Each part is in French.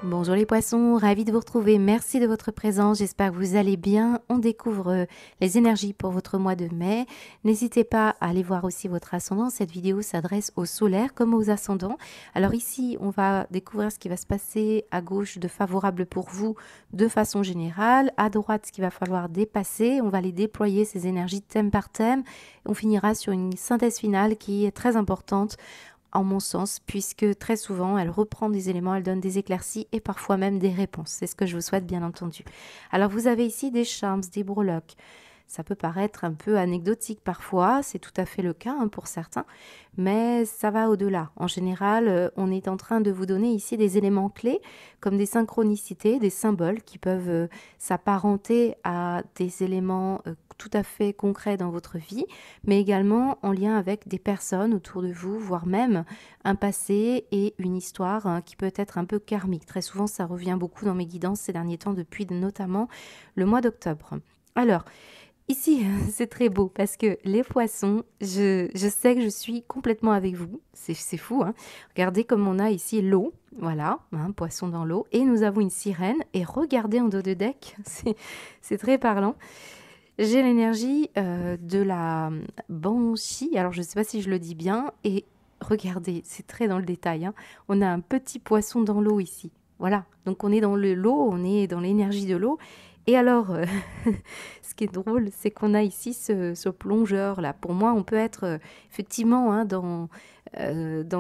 Bonjour les poissons, ravi de vous retrouver. Merci de votre présence. J'espère que vous allez bien. On découvre les énergies pour votre mois de mai. N'hésitez pas à aller voir aussi votre ascendant. Cette vidéo s'adresse aux solaires comme aux ascendants. Alors ici, on va découvrir ce qui va se passer à gauche de favorable pour vous de façon générale. À droite, ce qu'il va falloir dépasser. On va les déployer, ces énergies thème par thème. On finira sur une synthèse finale qui est très importante en mon sens, puisque très souvent, elle reprend des éléments, elle donne des éclaircies et parfois même des réponses. C'est ce que je vous souhaite, bien entendu. Alors, vous avez ici des charms, des breloques. Ça peut paraître un peu anecdotique parfois, c'est tout à fait le cas pour certains, mais ça va au-delà. En général, on est en train de vous donner ici des éléments clés, comme des synchronicités, des symboles qui peuvent s'apparenter à des éléments tout à fait concrets dans votre vie, mais également en lien avec des personnes autour de vous, voire même un passé et une histoire qui peut être un peu karmique. Très souvent, ça revient beaucoup dans mes guidances ces derniers temps, depuis notamment le mois d'octobre. Alors, ici, c'est très beau parce que les poissons, je sais que je suis complètement avec vous. C'est fou, hein. Regardez comme on a ici l'eau. Voilà, poisson dans l'eau. Et nous avons une sirène. Et regardez en dos de deck, c'est très parlant. J'ai l'énergie de la Banshee. Alors, je ne sais pas si je le dis bien. Et regardez, c'est très dans le détail, hein. On a un petit poisson dans l'eau ici. Voilà, donc on est dans l'eau, on est dans l'énergie de l'eau. Et alors, ce qui est drôle, c'est qu'on a ici ce plongeur-là. Pour moi, on peut être effectivement dans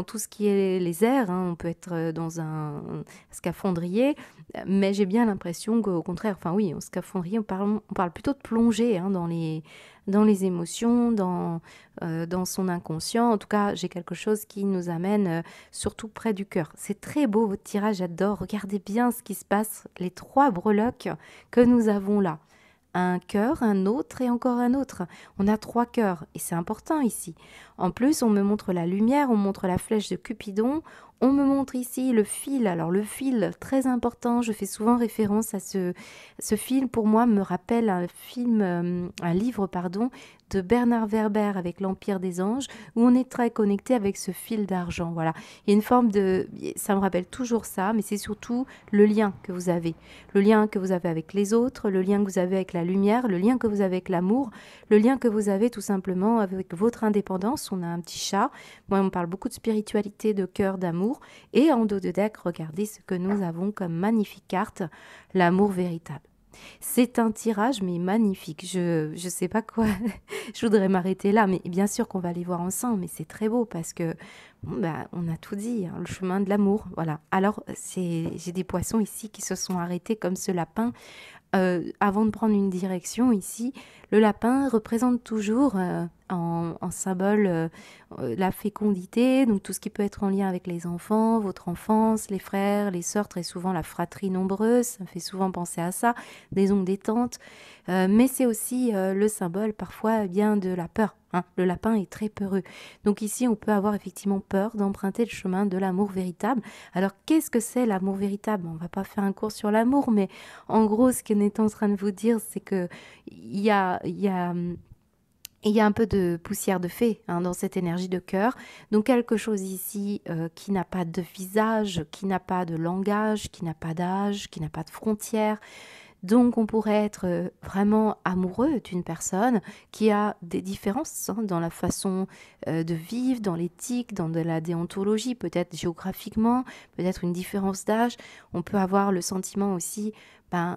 tout ce qui est les airs. On peut être dans un scaphandrier, mais j'ai bien l'impression qu'au contraire, enfin oui, au scaphandrier, on parle plutôt de plonger dans les émotions, dans son inconscient. En tout cas, j'ai quelque chose qui nous amène surtout près du cœur. C'est très beau votre tirage, j'adore. Regardez bien ce qui se passe, les 3 breloques que nous avons là. Un cœur, un autre et encore un autre. On a 3 cœurs et c'est important ici. En plus, on me montre la lumière, on montre la flèche de Cupidon, on me montre ici le fil. Alors le fil, très important, je fais souvent référence à ce fil. Pour moi, me rappelle un livre, de Bernard Werber avec l'Empire des anges, où on est très connecté avec ce fil d'argent. Voilà, il y a une forme ça me rappelle toujours ça, mais c'est surtout le lien que vous avez. Le lien que vous avez avec les autres, le lien que vous avez avec la lumière, le lien que vous avez avec l'amour, le lien que vous avez tout simplement avec votre indépendance. On a un petit chat. Moi, on parle beaucoup de spiritualité, de cœur, d'amour. Et en dos de deck, regardez ce que nous avons comme magnifique carte, l'amour véritable. C'est un tirage, mais magnifique. Je sais pas quoi. Je voudrais m'arrêter là, mais bien sûr qu'on va aller voir ensemble. Mais c'est très beau parce que bon, bah, on a tout dit, le chemin de l'amour. Voilà. Alors, j'ai des poissons ici qui se sont arrêtés comme ce lapin. Avant de prendre une direction ici, le lapin représente toujours en symbole la fécondité, donc tout ce qui peut être en lien avec les enfants, votre enfance, les frères, les sœurs, très souvent la fratrie nombreuse, ça me fait souvent penser à ça, des oncles, des tantes, mais c'est aussi le symbole parfois bien de la peur. Le lapin est très peureux. Donc ici, on peut avoir effectivement peur d'emprunter le chemin de l'amour véritable. Alors, qu'est-ce que c'est l'amour véritable? On va pas faire un cours sur l'amour, mais en gros, ce qu'on est en train de vous dire, c'est que il y a un peu de poussière de fée dans cette énergie de cœur. Donc quelque chose ici qui n'a pas de visage, qui n'a pas de langage, qui n'a pas d'âge, qui n'a pas de frontières. Donc on pourrait être vraiment amoureux d'une personne qui a des différences dans la façon de vivre, dans l'éthique, dans de la déontologie, peut-être géographiquement, peut-être une différence d'âge. On peut avoir le sentiment aussi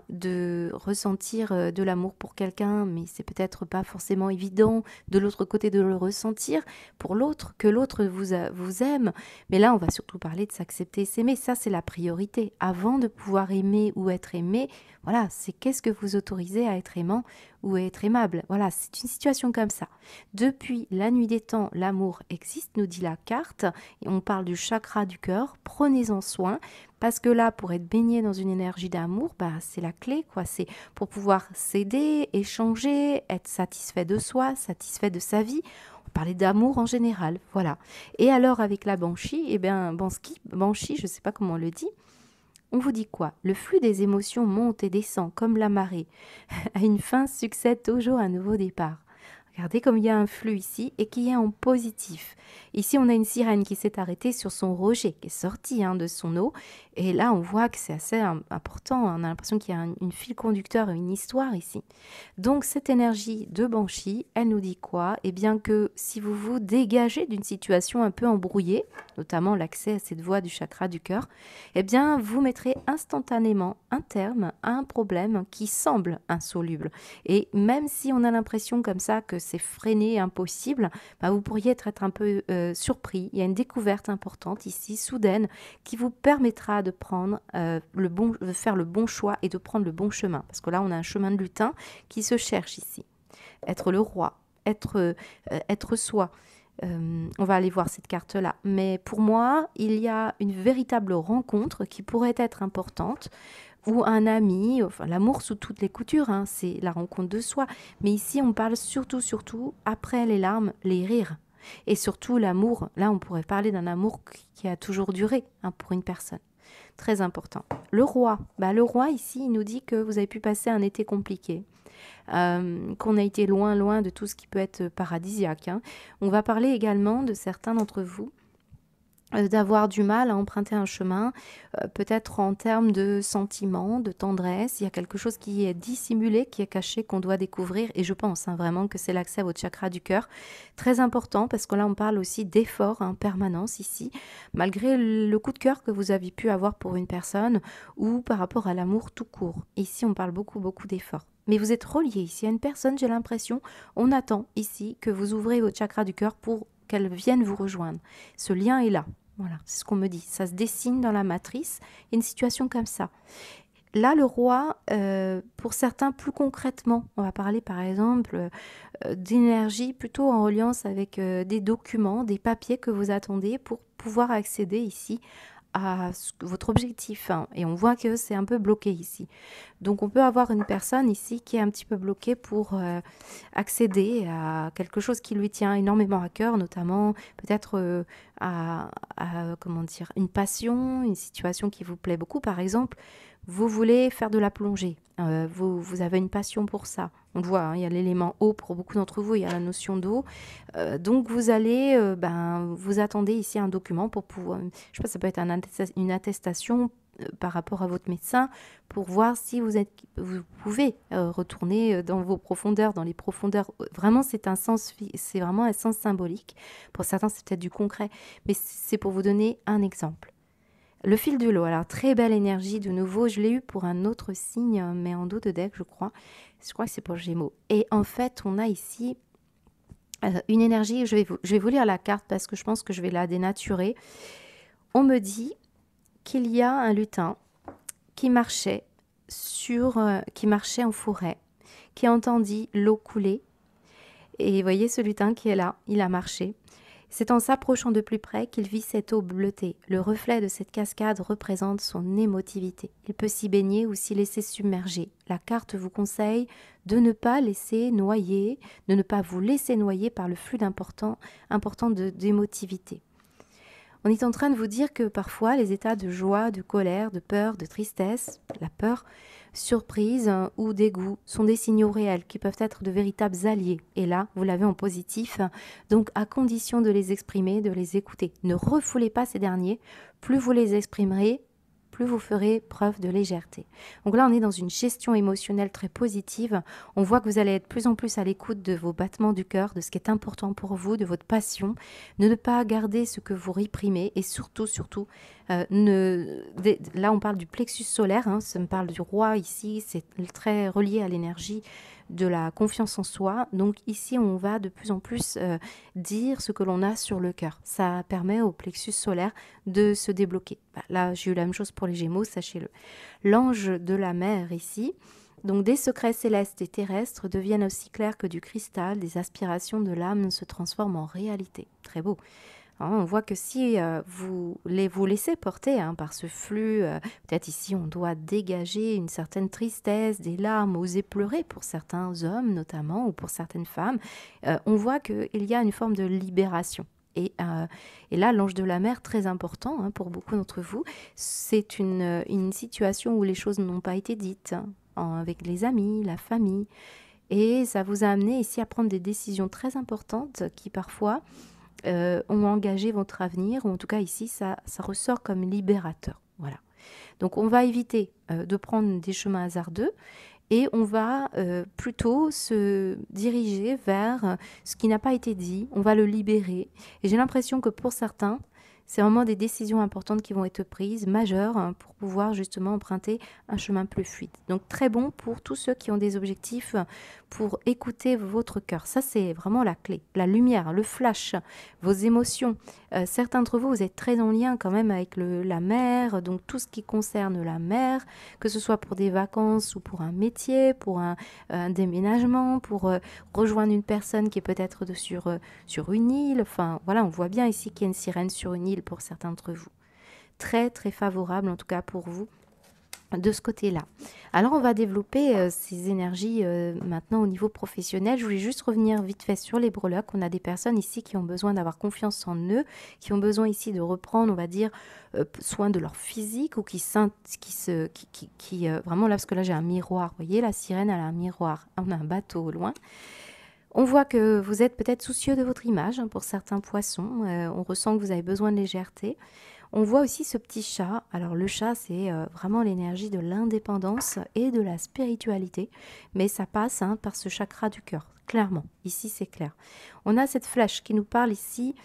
de ressentir de l'amour pour quelqu'un, mais c'est peut-être pas forcément évident de l'autre côté de le ressentir pour l'autre, que l'autre vous aime. Mais là, on va surtout parler de s'accepter et s'aimer. Ça, c'est la priorité. Avant de pouvoir aimer ou être aimé, voilà, c'est qu'est-ce que vous autorisez à être aimant ou à être aimable. Voilà, c'est une situation comme ça. Depuis la nuit des temps, l'amour existe, nous dit la carte, et on parle du chakra du cœur. Prenez-en soin, parce que là, pour être baigné dans une énergie d'amour, c'est la clé, quoi. C'est pour pouvoir s'aider, échanger, être satisfait de soi, satisfait de sa vie. On parlait d'amour en général, voilà. Et alors, avec la Banshee, Banshee, je ne sais pas comment on le dit, on vous dit quoi? Le flux des émotions monte et descend comme la marée. À une fin succède toujours un nouveau départ. Regardez comme il y a un flux ici et qui est en positif. Ici, on a une sirène qui s'est arrêtée sur son rocher, qui est sortie de son eau. Et là, on voit que c'est assez important. On a l'impression qu'il y a une fil conducteur, une histoire ici. Donc, cette énergie de Banshee, elle nous dit quoi? Eh bien que si vous vous dégagez d'une situation un peu embrouillée, notamment l'accès à cette voie du chakra du cœur, eh bien, vous mettrez instantanément un terme à un problème qui semble insoluble. Et même si on a l'impression comme ça que c'est freiné, impossible, bah vous pourriez être un peu surpris. Il y a une découverte importante ici, soudaine, qui vous permettra de prendre de faire le bon choix et de prendre le bon chemin. Parce que là, on a un chemin de lutin qui se cherche ici. Être le roi, être soi. On va aller voir cette carte-là. Mais pour moi, il y a une véritable rencontre qui pourrait être importante, ou un ami, enfin l'amour sous toutes les coutures, hein, c'est la rencontre de soi. Mais ici, on parle surtout, après les larmes, les rires. Et surtout l'amour. Là, on pourrait parler d'un amour qui a toujours duré pour une personne. Très important. Le roi. Le roi, ici, il nous dit que vous avez pu passer un été compliqué. Qu'on a été loin de tout ce qui peut être paradisiaque. Hein. On va parler également de certains d'entre vous d'avoir du mal à emprunter un chemin, peut-être en termes de sentiments, de tendresse. Il y a quelque chose qui est dissimulé, qui est caché, qu'on doit découvrir. Et je pense vraiment que c'est l'accès à votre chakra du cœur. Très important, parce que là, on parle aussi d'effort en permanence ici, malgré le coup de cœur que vous avez pu avoir pour une personne ou par rapport à l'amour tout court. Ici, on parle beaucoup d'efforts. Mais vous êtes relié ici à une personne, j'ai l'impression. On attend ici que vous ouvrez votre chakra du cœur pour qu'elle vienne vous rejoindre. Ce lien est là. Voilà, c'est ce qu'on me dit. Ça se dessine dans la matrice. Il y a une situation comme ça. Là, le roi, pour certains, plus concrètement, on va parler par exemple d'énergie plutôt en reliance avec des documents, des papiers que vous attendez pour pouvoir accéder ici à votre objectif. Hein. Et on voit que c'est un peu bloqué ici. Donc on peut avoir une personne ici qui est un petit peu bloquée pour accéder à quelque chose qui lui tient énormément à cœur, notamment peut-être comment dire, une passion, une situation qui vous plaît beaucoup. Par exemple, vous voulez faire de la plongée, vous avez une passion pour ça. On le voit, hein, il y a l'élément eau pour beaucoup d'entre vous, il y a la notion d'eau. Donc vous allez, vous attendez ici un document pour pouvoir, je ne sais pas, ça peut être une attestation par rapport à votre médecin pour voir si vous pouvez retourner dans vos profondeurs, dans les profondeurs. Vraiment, c'est vraiment un sens symbolique. Pour certains, c'est peut-être du concret, mais c'est pour vous donner un exemple. Le fil de l'eau, alors très belle énergie de nouveau, je l'ai eu pour un autre signe, mais en dos de deck, je crois que c'est pour Gémeaux. Et en fait, on a ici une énergie, je vais vous lire la carte parce que je pense que je vais la dénaturer. On me dit qu'il y a un lutin qui marchait en forêt, qui entendit l'eau couler. Et vous voyez ce lutin qui est là, il a marché. C'est en s'approchant de plus près qu'il vit cette eau bleutée. Le reflet de cette cascade représente son émotivité. Il peut s'y baigner ou s'y laisser submerger. La carte vous conseille de ne pas vous laisser noyer par le flux important d'émotivité. On est en train de vous dire que parfois les états de joie, de colère, de peur, de tristesse, la peur, surprise ou dégoût sont des signaux réels qui peuvent être de véritables alliés. Et là, vous l'avez en positif, donc à condition de les exprimer, de les écouter. Ne refoulez pas ces derniers, plus vous les exprimerez, plus vous ferez preuve de légèreté. Donc là, on est dans une gestion émotionnelle très positive. On voit que vous allez être de plus en plus à l'écoute de vos battements du cœur, de ce qui est important pour vous, de votre passion, de ne pas garder ce que vous réprimez et surtout, là on parle du plexus solaire, hein, ça me parle du roi ici, c'est très relié à l'énergie de la confiance en soi. Donc ici, on va de plus en plus dire ce que l'on a sur le cœur. Ça permet au plexus solaire de se débloquer. Là, j'ai eu la même chose pour les Gémeaux, sachez-le. L'ange de la mer ici, donc des secrets célestes et terrestres deviennent aussi clairs que du cristal, des aspirations de l'âme se transforment en réalité. Très beau. On voit que si vous laissez porter par ce flux, peut-être ici on doit dégager une certaine tristesse, des larmes, oser pleurer pour certains hommes notamment ou pour certaines femmes, on voit qu'il y a une forme de libération. Et là, l'ange de la mer, très important pour beaucoup d'entre vous, c'est une situation où les choses n'ont pas été dites avec les amis, la famille. Et ça vous a amené ici à prendre des décisions très importantes qui parfois ont engagé votre avenir, ou en tout cas ici, ça ressort comme libérateur. Voilà. Donc on va éviter de prendre des chemins hasardeux et on va plutôt se diriger vers ce qui n'a pas été dit, on va le libérer. Et j'ai l'impression que pour certains, c'est vraiment des décisions importantes qui vont être prises, majeures, hein, pour pouvoir justement emprunter un chemin plus fluide. Donc très bon pour tous ceux qui ont des objectifs, pour écouter votre cœur. Ça, c'est vraiment la clé. La lumière, le flash, vos émotions. Certains d'entre vous, vous êtes très en lien quand même avec la mer, donc tout ce qui concerne la mer, que ce soit pour des vacances ou pour un métier, pour un déménagement, pour rejoindre une personne qui est peut-être sur une île. Enfin, voilà, on voit bien ici qu'il y a une sirène sur une île pour certains d'entre vous. Très, très favorable, en tout cas pour vous, de ce côté-là. Alors, on va développer ces énergies maintenant au niveau professionnel. Je voulais juste revenir vite fait sur les breloques. On a des personnes ici qui ont besoin d'avoir confiance en eux, qui ont besoin ici de reprendre, on va dire, soin de leur physique, ou vraiment là, parce que là, j'ai un miroir. Vous voyez, la sirène, elle a un miroir. On a un bateau au loin. On voit que vous êtes peut-être soucieux de votre image, hein, pour certains poissons. On ressent que vous avez besoin de légèreté. On voit aussi ce petit chat. Alors le chat, c'est vraiment l'énergie de l'indépendance et de la spiritualité. Mais ça passe, hein, par ce chakra du cœur, clairement. Ici, c'est clair. On a cette flèche qui nous parle ici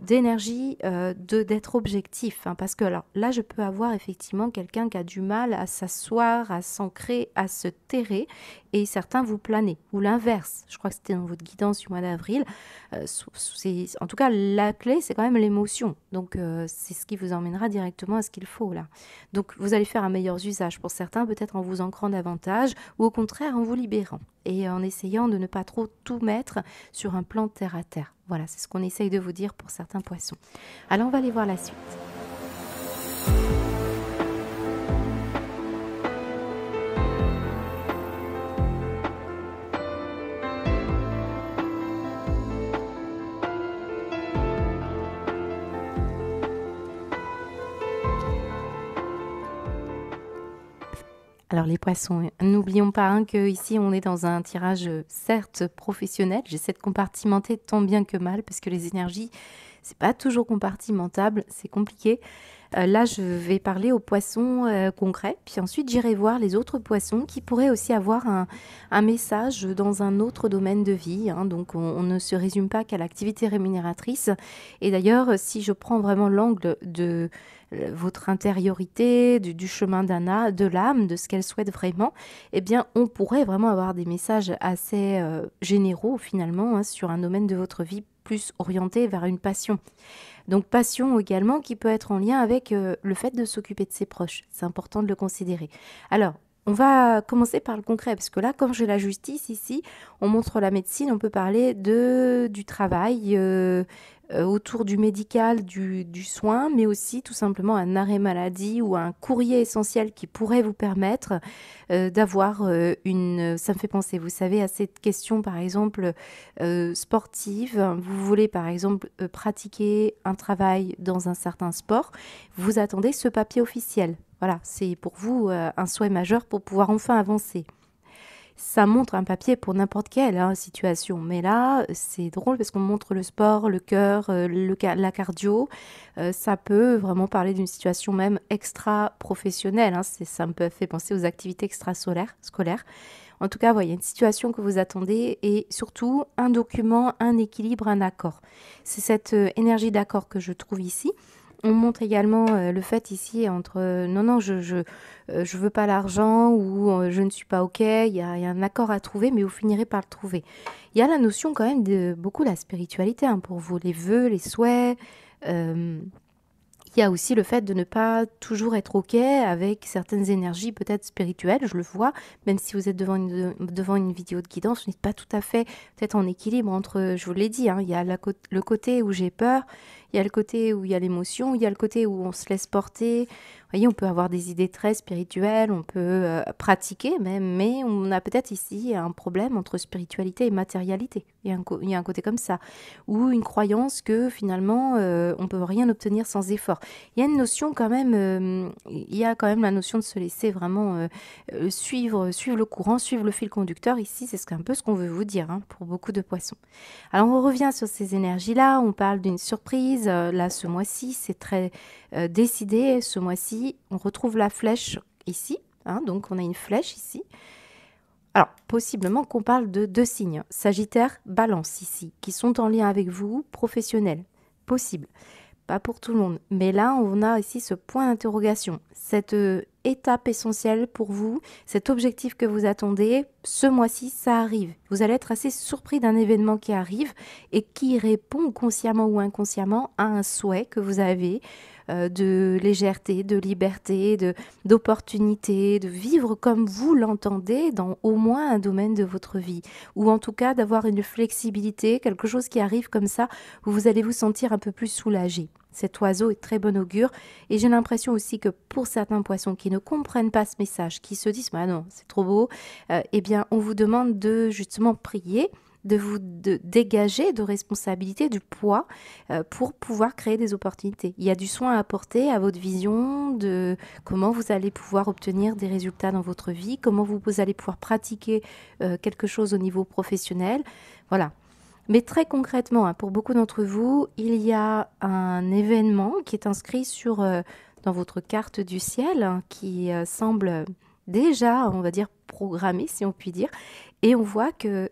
d'énergie, d'être objectif, hein, parce que alors, là, je peux avoir effectivement quelqu'un qui a du mal à s'asseoir, à s'ancrer, à se terrer, et certains vous planez, ou l'inverse. Je crois que c'était dans votre guidance du mois d'avril. En tout cas, la clé, c'est quand même l'émotion. Donc, c'est ce qui vous emmènera directement à ce qu'il faut là. Donc, vous allez faire un meilleur usage pour certains, peut-être en vous ancrant davantage, ou au contraire en vous libérant, et en essayant de ne pas trop tout mettre sur un plan terre à terre. Voilà, c'est ce qu'on essaye de vous dire pour certains poissons. Alors, on va aller voir la suite. Alors les poissons, n'oublions pas, hein, que ici on est dans un tirage certes professionnel. J'essaie de compartimenter tant bien que mal parce que les énergies, c'est pas toujours compartimentable, c'est compliqué. Là, je vais parler aux poissons concrets, puis ensuite j'irai voir les autres poissons qui pourraient aussi avoir un message dans un autre domaine de vie, hein. Donc on ne se résume pas qu'à l'activité rémunératrice. Et d'ailleurs, si je prends vraiment l'angle de votre intériorité, du chemin de l'âme, de ce qu'elle souhaite vraiment, eh bien, on pourrait vraiment avoir des messages assez généraux finalement, hein, sur un domaine de votre vie plus orienté vers une passion. Donc passion également qui peut être en lien avec le fait de s'occuper de ses proches. C'est important de le considérer. Alors, on va commencer par le concret, parce que là, comme j'ai la justice ici, on montre la médecine, on peut parler du travail, autour du médical, du soin, mais aussi tout simplement un arrêt maladie ou un courrier essentiel qui pourrait vous permettre d'avoir ça me fait penser, vous savez, à cette question par exemple sportive. Vous voulez par exemple pratiquer un travail dans un certain sport, vous attendez ce papier officiel. Voilà, c'est pour vous un souhait majeur pour pouvoir enfin avancer. Ça montre un papier pour n'importe quelle, hein, situation. Mais là, c'est drôle parce qu'on montre le sport, le cœur, la cardio. Ça peut vraiment parler d'une situation même extra-professionnelle, hein. Ça me fait penser aux activités extrascolaires. En tout cas, voyez, une situation que vous attendez et surtout un document, un équilibre, un accord. C'est cette énergie d'accord que je trouve ici. On montre également le fait ici entre non, je veux pas l'argent, ou je ne suis pas OK. Il y a un accord à trouver, mais vous finirez par le trouver. Il y a la notion quand même de beaucoup la spiritualité, hein, pour vous, les vœux, les souhaits. Il y a aussi le fait de ne pas toujours être OK avec certaines énergies peut-être spirituelles, je le vois, même si vous êtes devant une vidéo de guidance, vous n'êtes pas tout à fait peut-être en équilibre entre, je vous l'ai dit, hein, il y a le côté où j'ai peur, Il y a le côté où il y a l'émotion, il y a le côté où on se laisse porter. Vous voyez, on peut avoir des idées très spirituelles, on peut pratiquer même, mais on a peut-être ici un problème entre spiritualité et matérialité. Il y a un côté comme ça, ou une croyance que finalement on peut rien obtenir sans effort. Il y a une notion quand même, il y a quand même la notion de se laisser vraiment suivre le courant, suivre le fil conducteur. Ici, c'est un peu ce qu'on veut vous dire hein, pour beaucoup de poissons. Alors on revient sur ces énergies-là, on parle d'une surprise. Là, ce mois-ci, c'est très décidé. Ce mois-ci, on retrouve la flèche ici. Hein, donc on a une flèche ici. Alors, possiblement qu'on parle de 2 signes, Sagittaire, Balance ici, qui sont en lien avec vous, professionnels. Possible. Pas pour tout le monde. Mais là, on a ici ce point d'interrogation. Cette étape essentielle pour vous, cet objectif que vous attendez, ce mois-ci, ça arrive. Vous allez être assez surpris d'un événement qui arrive et qui répond consciemment ou inconsciemment à un souhait que vous avez de légèreté, de liberté, d'opportunité, de vivre comme vous l'entendez dans au moins un domaine de votre vie. Ou en tout cas, d'avoir une flexibilité, quelque chose qui arrive comme ça, où vous allez vous sentir un peu plus soulagé. Cet oiseau est très bon augure et j'ai l'impression aussi que pour certains poissons qui ne comprennent pas ce message, qui se disent bah non c'est trop beau, eh bien on vous demande de justement prier, de vous dégager de responsabilité, du poids pour pouvoir créer des opportunités. Il y a du soin à apporter à votre vision de comment vous allez pouvoir obtenir des résultats dans votre vie, comment vous allez pouvoir pratiquer quelque chose au niveau professionnel. Voilà. Mais très concrètement, hein, pour beaucoup d'entre vous, il y a un événement qui est inscrit dans votre carte du ciel, hein, qui semble déjà, on va dire, programmé, si on peut dire. Et on voit que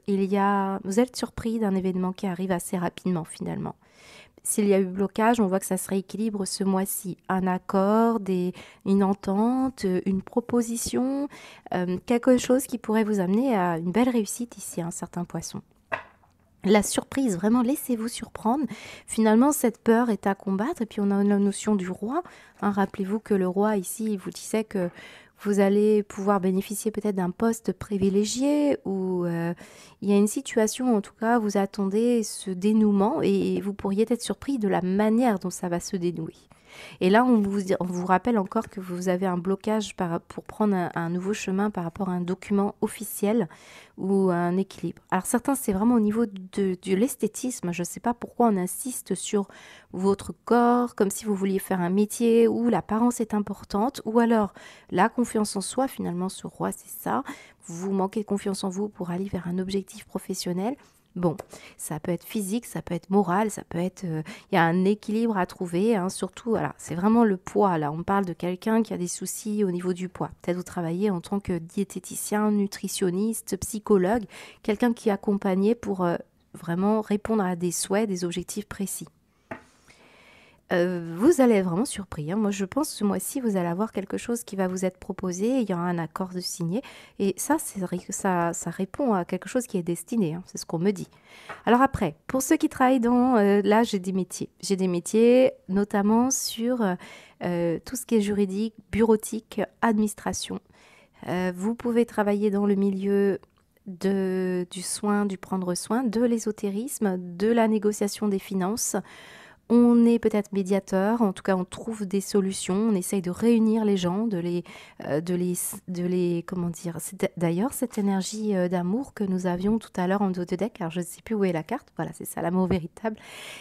vous êtes surpris d'un événement qui arrive assez rapidement, finalement. S'il y a eu blocage, on voit que ça se rééquilibre ce mois-ci. Un accord, une entente, une proposition, quelque chose qui pourrait vous amener à une belle réussite ici, un certain poisson. La surprise, vraiment, laissez-vous surprendre. Finalement, cette peur est à combattre. Et puis, on a la notion du roi. Hein, rappelez-vous que le roi, ici, il vous disait que vous allez pouvoir bénéficier peut-être d'un poste privilégié ou il y a une situation, en tout cas, vous attendez ce dénouement et vous pourriez être surpris de la manière dont ça va se dénouer. Et là, on vous rappelle encore que vous avez un blocage pour prendre un nouveau chemin par rapport à un document officiel ou un équilibre. Alors certains, c'est vraiment au niveau de l'esthétisme. Je ne sais pas pourquoi on insiste sur votre corps, comme si vous vouliez faire un métier où l'apparence est importante, ou alors la confiance en soi, finalement, ce roi, c'est ça. Vous manquez de confiance en vous pour aller vers un objectif professionnel. Bon, ça peut être physique, ça peut être moral, ça peut être... Il y a un équilibre à trouver, hein, surtout, voilà, c'est vraiment le poids. Là, on parle de quelqu'un qui a des soucis au niveau du poids. Peut-être vous travaillez en tant que diététicien, nutritionniste, psychologue, quelqu'un qui est accompagné pour vraiment répondre à des souhaits, des objectifs précis. Vous allez être vraiment surpris. Hein. Moi, je pense que ce mois-ci, vous allez avoir quelque chose qui va vous être proposé. Il y aura un accord de signé. Et ça, ça répond à quelque chose qui est destiné. Hein. C'est ce qu'on me dit. Alors après, pour ceux qui travaillent là, j'ai des métiers. J'ai des métiers notamment sur tout ce qui est juridique, bureautique, administration. Vous pouvez travailler dans le milieu du soin, du prendre soin, de l'ésotérisme, de la négociation des finances. On est peut-être médiateur, en tout cas on trouve des solutions, on essaye de réunir les gens, de les comment dire. D'ailleurs cette énergie d'amour que nous avions tout à l'heure en dos de deck, alors je ne sais plus où est la carte, voilà c'est ça l'amour véritable,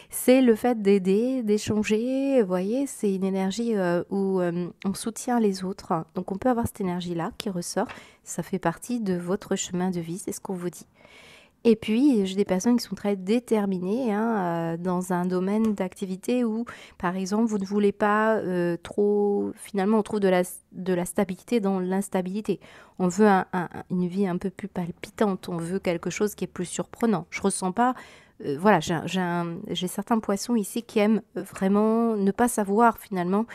c'est le fait d'aider, d'échanger, vous voyez, c'est une énergie où on soutient les autres, donc on peut avoir cette énergie-là qui ressort, ça fait partie de votre chemin de vie, c'est ce qu'on vous dit. Et puis, j'ai des personnes qui sont très déterminées hein, dans un domaine d'activité où, par exemple, vous ne voulez pas trop... Finalement, on trouve de la stabilité dans l'instabilité. On veut une vie un peu plus palpitante. On veut quelque chose qui est plus surprenant. Je ressens pas... voilà, j'ai certains poissons ici qui aiment vraiment ne pas savoir, finalement,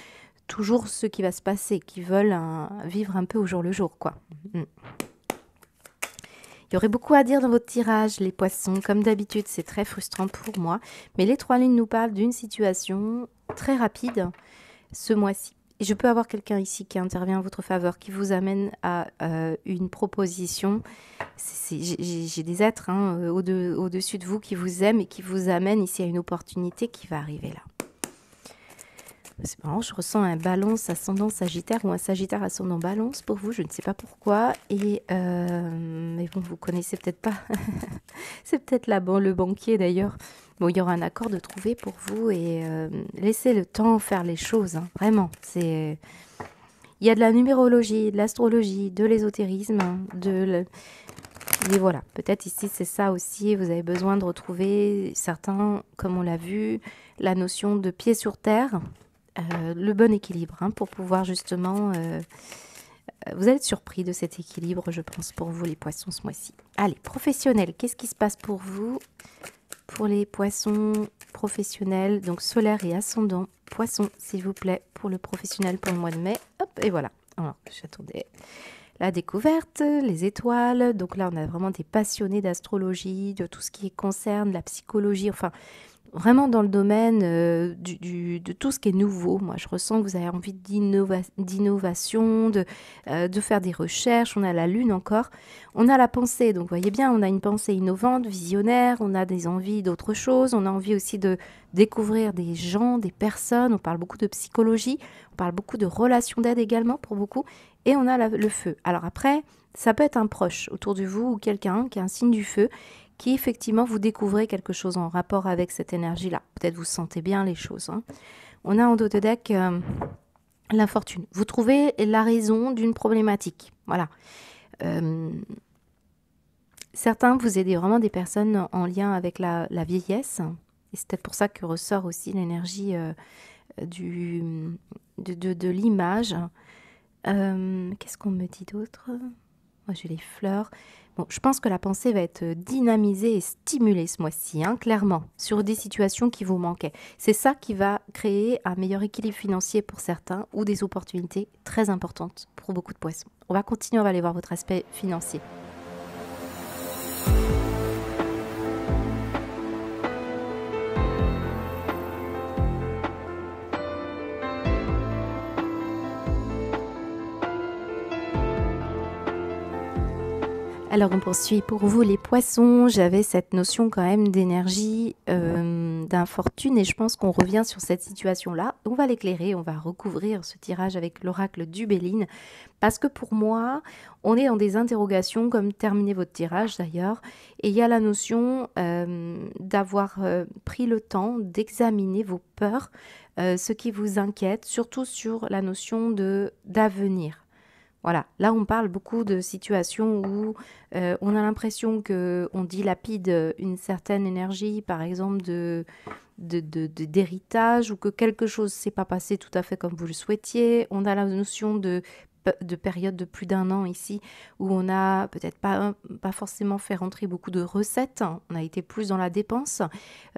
toujours ce qui va se passer, qui veulent vivre un peu au jour le jour, quoi. Il y aurait beaucoup à dire dans votre tirage, les poissons. Comme d'habitude, c'est très frustrant pour moi. Mais les 3 lunes nous parlent d'une situation très rapide ce mois-ci. Et je peux avoir quelqu'un ici qui intervient en votre faveur, qui vous amène à une proposition. J'ai des êtres au-dessus de vous qui vous aiment et qui vous amènent ici à une opportunité qui va arriver là. C'est marrant, je ressens un balance ascendant sagittaire ou un sagittaire ascendant balance pour vous, je ne sais pas pourquoi. Et mais bon, vous connaissez peut-être pas. C'est peut-être le banquier d'ailleurs. Bon, il y aura un accord de trouver pour vous et laissez le temps faire les choses, hein, vraiment. Il y a de la numérologie, de l'astrologie, de l'ésotérisme, hein, et voilà, peut-être ici c'est ça aussi, vous avez besoin de retrouver certains, comme on l'a vu, la notion de pied sur terre, le bon équilibre, hein, pour pouvoir justement... vous allez être surpris de cet équilibre, je pense, pour vous les poissons ce mois-ci. Allez, professionnel, qu'est-ce qui se passe pour vous? Pour les poissons professionnels, donc solaire et ascendant, poisson, s'il vous plaît, pour le professionnel pour le mois de mai. Hop, et voilà. Alors, j'attendais la découverte, les étoiles. Donc là, on a vraiment des passionnés d'astrologie, de tout ce qui concerne la psychologie, enfin... Vraiment dans le domaine de tout ce qui est nouveau. Moi, je ressens que vous avez envie d'innovation, de faire des recherches. On a la lune encore. On a la pensée. Donc, vous voyez bien, on a une pensée innovante, visionnaire. On a des envies d'autre chose. On a envie aussi de découvrir des gens, des personnes. On parle beaucoup de psychologie. On parle beaucoup de relations d'aide également pour beaucoup. Et on a le feu. Alors après, ça peut être un proche autour de vous ou quelqu'un qui a un signe du feu qui effectivement vous découvrez quelque chose en rapport avec cette énergie-là. Peut-être vous sentez bien les choses, hein. On a en dos de deck l'infortune. Vous trouvez la raison d'une problématique. Voilà. Certains, vous aidez vraiment des personnes en lien avec la vieillesse. Et c'est peut-être pour ça que ressort aussi l'énergie de l'image. Qu'est-ce qu'on me dit d'autre? Moi, j'ai les fleurs. Bon, je pense que la pensée va être dynamisée et stimulée ce mois-ci, hein, clairement, sur des situations qui vous manquaient. C'est ça qui va créer un meilleur équilibre financier pour certains ou des opportunités très importantes pour beaucoup de poissons. On va continuer, on va aller voir votre aspect financier. Alors on poursuit pour vous les poissons, j'avais cette notion quand même d'énergie, d'infortune et je pense qu'on revient sur cette situation-là. On va l'éclairer, on va recouvrir ce tirage avec l'oracle du Béline parce que pour moi, on est dans des interrogations comme terminer votre tirage d'ailleurs et il y a la notion d'avoir pris le temps d'examiner vos peurs, ce qui vous inquiète, surtout sur la notion d'avenir. Voilà, là on parle beaucoup de situations où on a l'impression qu'on dilapide une certaine énergie, par exemple d'héritage, ou que quelque chose ne s'est pas passé tout à fait comme vous le souhaitiez. On a la notion de période de plus d'un an ici, où on n'a peut-être pas forcément fait rentrer beaucoup de recettes, on a été plus dans la dépense.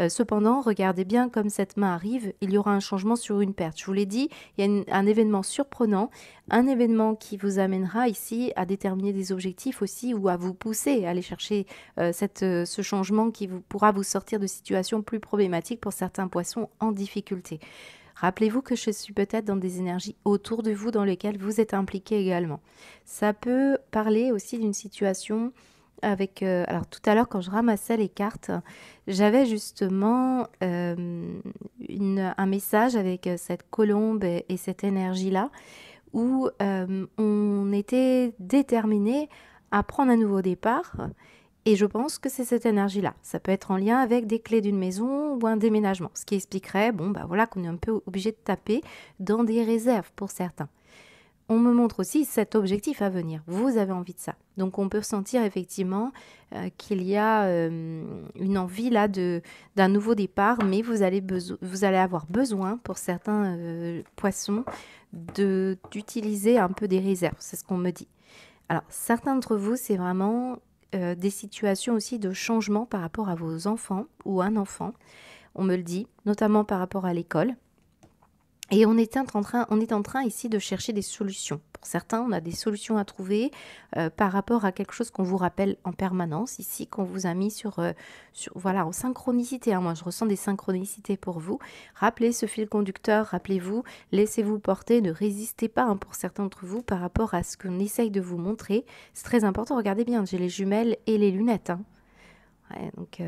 Cependant, regardez bien comme cette main arrive, il y aura un changement sur une perte. Je vous l'ai dit, il y a un événement surprenant, un événement qui vous amènera ici à déterminer des objectifs aussi, ou à vous pousser à aller chercher ce changement qui pourra vous sortir de situations plus problématiques pour certains poissons en difficulté. Rappelez-vous que je suis peut-être dans des énergies autour de vous dans lesquelles vous êtes impliqué également. Ça peut parler aussi d'une situation avec... alors tout à l'heure, quand je ramassais les cartes, j'avais justement un message avec cette colombe et cette énergie-là où on était déterminé à prendre un nouveau départ. Et je pense que c'est cette énergie-là. Ça peut être en lien avec des clés d'une maison ou un déménagement. Ce qui expliquerait, bon, bah voilà, qu'on est un peu obligé de taper dans des réserves pour certains. On me montre aussi cet objectif à venir. Vous avez envie de ça. Donc on peut ressentir effectivement qu'il y a une envie là d'un nouveau départ, mais vous allez avoir besoin pour certains poissons d'utiliser un peu des réserves. C'est ce qu'on me dit. Alors certains d'entre vous, c'est vraiment... des situations aussi de changement par rapport à vos enfants ou un enfant, on me le dit, notamment par rapport à l'école. Et on est en train ici de chercher des solutions. Pour certains, on a des solutions à trouver par rapport à quelque chose qu'on vous rappelle en permanence ici, qu'on vous a mis voilà, en synchronicité. Hein. Moi, je ressens des synchronicités pour vous. Rappelez ce fil conducteur, rappelez-vous, laissez-vous porter, ne résistez pas hein, pour certains d'entre vous par rapport à ce qu'on essaye de vous montrer. C'est très important, regardez bien, j'ai les jumelles et les lunettes. Hein. Ouais, donc...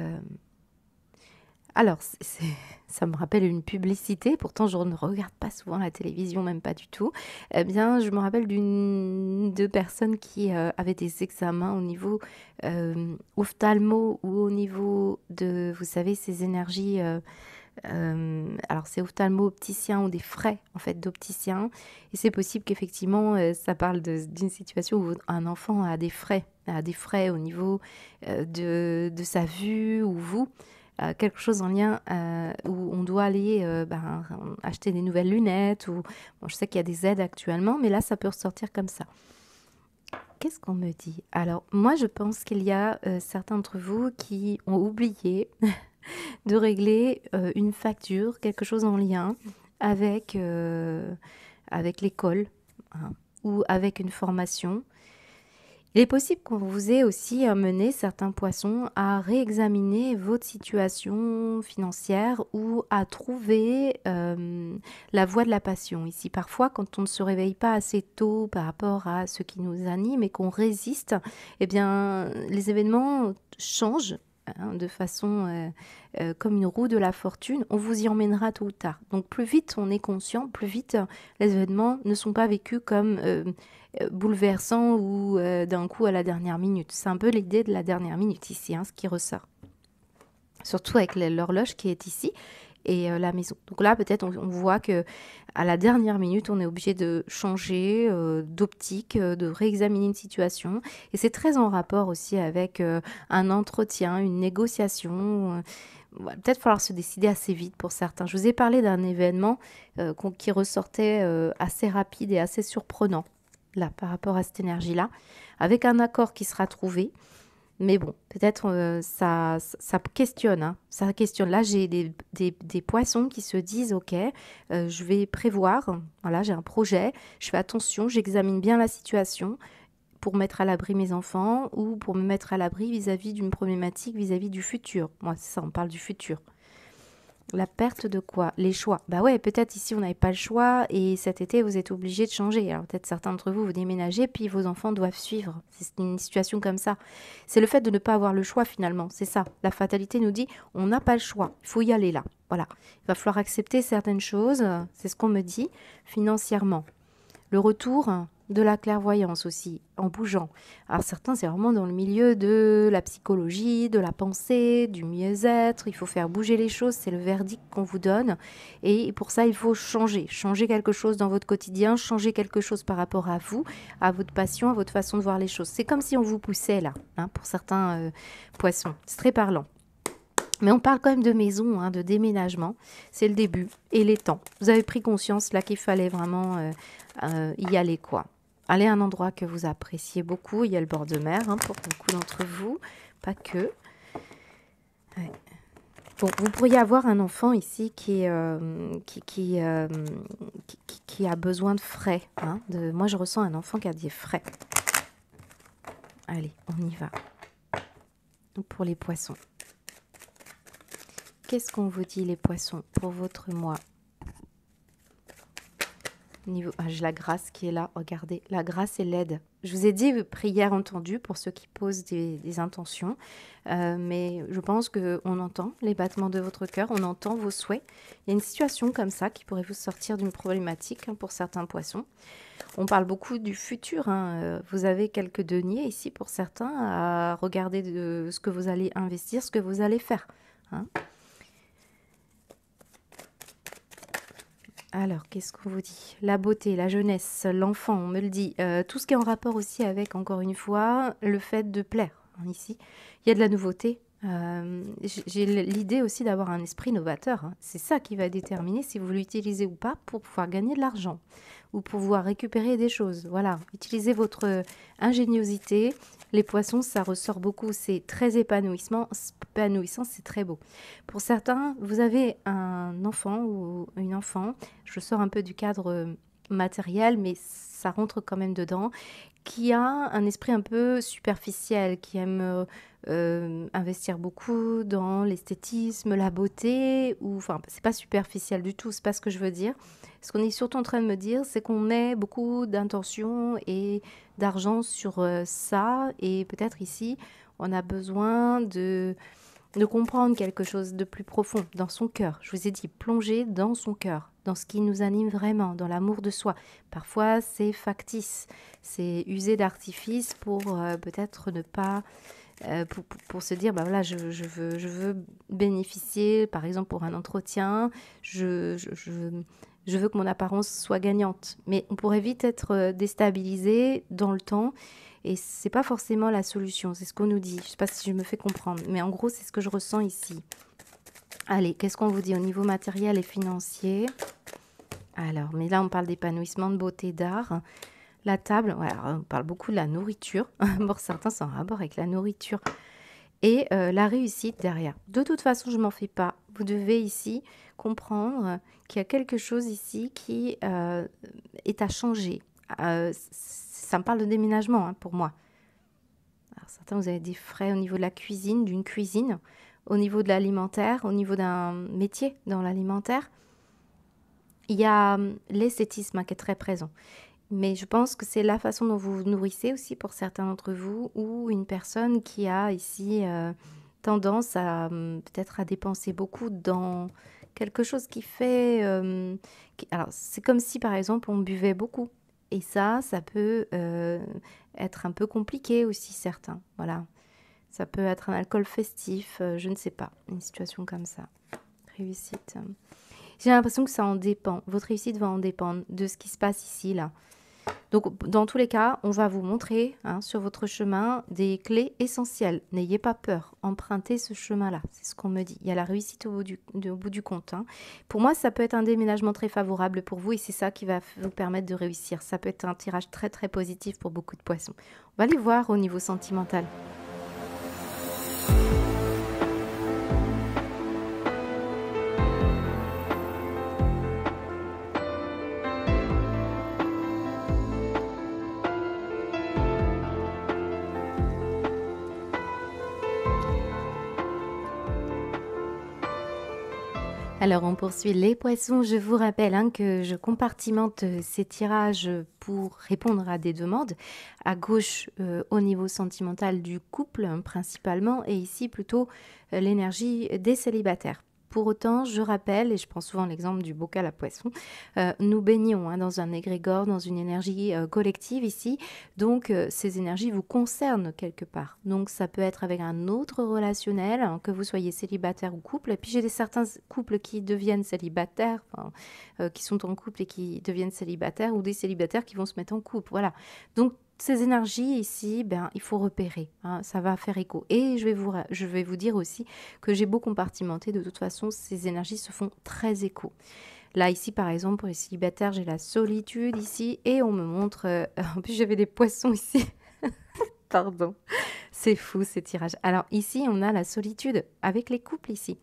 Alors, ça me rappelle une publicité, pourtant je ne regarde pas souvent la télévision, même pas du tout. Eh bien, je me rappelle de personnes qui avaient des examens au niveau ophtalmo ou au niveau de, vous savez, ces énergies. Alors, c'est ophtalmo-opticien ou des frais en fait d'opticien. Et c'est possible qu'effectivement, ça parle d'une situation où un enfant a des frais au niveau de sa vue ou vous. Quelque chose en lien où on doit aller acheter des nouvelles lunettes ou bon, je sais qu'il y a des aides actuellement, mais là ça peut ressortir comme ça. Qu'est-ce qu'on me dit? Alors moi je pense qu'il y a certains d'entre vous qui ont oublié de régler une facture, quelque chose en lien avec l'école, hein, ou avec une formation. Il est possible qu'on vous ait aussi amené certains poissons à réexaminer votre situation financière ou à trouver la voie de la passion. Ici, parfois, quand on ne se réveille pas assez tôt par rapport à ce qui nous anime et qu'on résiste, eh bien, les événements changent, hein, de façon comme une roue de la fortune. On vous y emmènera tôt ou tard. Donc, plus vite on est conscient, plus vite les événements ne sont pas vécus comme bouleversant ou d'un coup à la dernière minute. C'est un peu l'idée de la dernière minute ici, hein, ce qui ressort. Surtout avec l'horloge qui est ici et la maison. Donc là, peut-être on voit que à la dernière minute, on est obligé de changer d'optique, de réexaminer une situation. Et c'est très en rapport aussi avec un entretien, une négociation. Peut-être falloir se décider assez vite pour certains. Je vous ai parlé d'un événement qui ressortait assez rapide et assez surprenant là par rapport à cette énergie-là, avec un accord qui sera trouvé. Mais bon, peut-être ça questionne, hein, ça questionne. Là, j'ai des poissons qui se disent, ok, je vais prévoir, voilà, j'ai un projet, je fais attention, j'examine bien la situation pour mettre à l'abri mes enfants ou pour me mettre à l'abri vis-à-vis d'une problématique, vis-à-vis du futur. Moi, c'est ça, on parle du futur. La perte de quoi? Les choix. Bah ouais, peut-être ici on n'avait pas le choix et cet été vous êtes obligé de changer. Alors peut-être certains d'entre vous, vous déménagez puis vos enfants doivent suivre. C'est une situation comme ça. C'est le fait de ne pas avoir le choix finalement. C'est ça. La fatalité nous dit on n'a pas le choix. Il faut y aller là. Voilà. Il va falloir accepter certaines choses. C'est ce qu'on me dit financièrement. Le retour de la clairvoyance aussi, en bougeant. Alors certains, c'est vraiment dans le milieu de la psychologie, de la pensée, du mieux-être. Il faut faire bouger les choses, c'est le verdict qu'on vous donne. Et pour ça, il faut changer quelque chose dans votre quotidien, changer quelque chose par rapport à vous, à votre passion, à votre façon de voir les choses. C'est comme si on vous poussait là, hein, pour certains poissons. C'est très parlant. Mais on parle quand même de maison, hein, de déménagement. C'est le début et les temps. Vous avez pris conscience là qu'il fallait vraiment y aller, quoi. Allez à un endroit que vous appréciez beaucoup. Il y a le bord de mer, hein, pour beaucoup d'entre vous. Pas que. Ouais. Bon, vous pourriez avoir un enfant ici qui a besoin de frais. Hein, moi, je ressens un enfant qui a des frais. Allez, on y va. Pour les poissons. Qu'est-ce qu'on vous dit, les poissons, pour votre mois? J'ai la grâce qui est là, regardez, la grâce et l'aide. Je vous ai dit prière entendue pour ceux qui posent des intentions, mais je pense qu'on entend les battements de votre cœur, on entend vos souhaits. Il y a une situation comme ça qui pourrait vous sortir d'une problématique, hein, pour certains poissons. On parle beaucoup du futur, hein. Vous avez quelques deniers ici pour certains à regarder de ce que vous allez investir, ce que vous allez faire, hein. Alors, qu'est-ce qu'on vous dit? La beauté, la jeunesse, l'enfant, on me le dit. Tout ce qui est en rapport aussi avec, encore une fois, le fait de plaire. Hein, ici, il y a de la nouveauté. J'ai l'idée aussi d'avoir un esprit novateur, hein. C'est ça qui va déterminer si vous l'utilisez ou pas pour pouvoir gagner de l'argent ou pour pouvoir récupérer des choses. Voilà, utilisez votre ingéniosité. Les poissons, ça ressort beaucoup. C'est très épanouissant, c'est très beau. Pour certains, vous avez un enfant ou une enfant, je sors un peu du cadre matériel, mais ça rentre quand même dedans, qui a un esprit un peu superficiel, qui aime investir beaucoup dans l'esthétisme, la beauté, ou enfin, c'est pas superficiel du tout, c'est pas ce que je veux dire. Ce qu'on est surtout en train de me dire, c'est qu'on met beaucoup d'intention et d'argent sur ça, et peut-être ici, on a besoin de comprendre quelque chose de plus profond dans son cœur. Je vous ai dit, plonger dans son cœur, dans ce qui nous anime vraiment, dans l'amour de soi. Parfois, c'est factice, c'est user d'artifice pour peut-être ne pas... pour se dire, bah voilà, je veux bénéficier, par exemple, pour un entretien, je veux que mon apparence soit gagnante. Mais on pourrait vite être déstabilisé dans le temps et c'est pas forcément la solution. C'est ce qu'on nous dit. Je sais pas si je me fais comprendre, mais en gros, c'est ce que je ressens ici. Allez, qu'est-ce qu'on vous dit au niveau matériel et financier? Alors, mais là, on parle d'épanouissement, de beauté, d'art. La table, voilà, on parle beaucoup de la nourriture. Pour certains, c'est en rapport avec la nourriture. Et la réussite derrière. De toute façon, je ne m'en fais pas. Vous devez ici comprendre qu'il y a quelque chose ici qui est à changer. Ça me parle de déménagement hein, pour moi. Alors, certains, vous avez des frais au niveau de la cuisine, d'une cuisine, au niveau de l'alimentaire, au niveau d'un métier dans l'alimentaire. Il y a l'esthétisme hein, qui est très présent. Mais je pense que c'est la façon dont vous vous nourrissez aussi pour certains d'entre vous ou une personne qui a ici tendance à peut-être à dépenser beaucoup dans quelque chose qui fait... alors, c'est comme si, par exemple, on buvait beaucoup. Et ça peut être un peu compliqué aussi, certains. Voilà. Ça peut être un alcool festif, je ne sais pas. Une situation comme ça. Réussite. J'ai l'impression que ça en dépend. Votre réussite va en dépendre de ce qui se passe ici, là. Donc, dans tous les cas, on va vous montrer hein, sur votre chemin des clés essentielles. N'ayez pas peur, empruntez ce chemin-là. C'est ce qu'on me dit. Il y a la réussite au bout du compte. Hein. Pour moi, ça peut être un déménagement très favorable pour vous et c'est ça qui va vous permettre de réussir. Ça peut être un tirage très, très positif pour beaucoup de poissons. On va aller voir au niveau sentimental. Alors, on poursuit les poissons. Je vous rappelle hein, que je compartimente ces tirages pour répondre à des demandes. À gauche, au niveau sentimental du couple, hein, principalement, et ici, plutôt l'énergie des célibataires. Pour autant, je rappelle, et je prends souvent l'exemple du bocal à poisson, nous baignons hein, dans un égrégore, dans une énergie collective ici. Donc, ces énergies vous concernent quelque part. Donc, ça peut être avec un autre relationnel, hein, que vous soyez célibataire ou couple. Et puis, j'ai certains couples qui deviennent célibataires, qui sont en couple et qui deviennent célibataires, ou des célibataires qui vont se mettre en couple. Voilà. Donc, ces énergies ici, ben, il faut repérer, hein, ça va faire écho. Et je vais vous dire aussi que j'ai beau compartimenter, de toute façon, ces énergies se font très écho. Là, ici, par exemple, pour les célibataires, j'ai la solitude ici et on me montre... en plus, j'avais des poissons ici. Pardon. C'est fou, ces tirages. Alors, ici, on a la solitude avec les couples ici.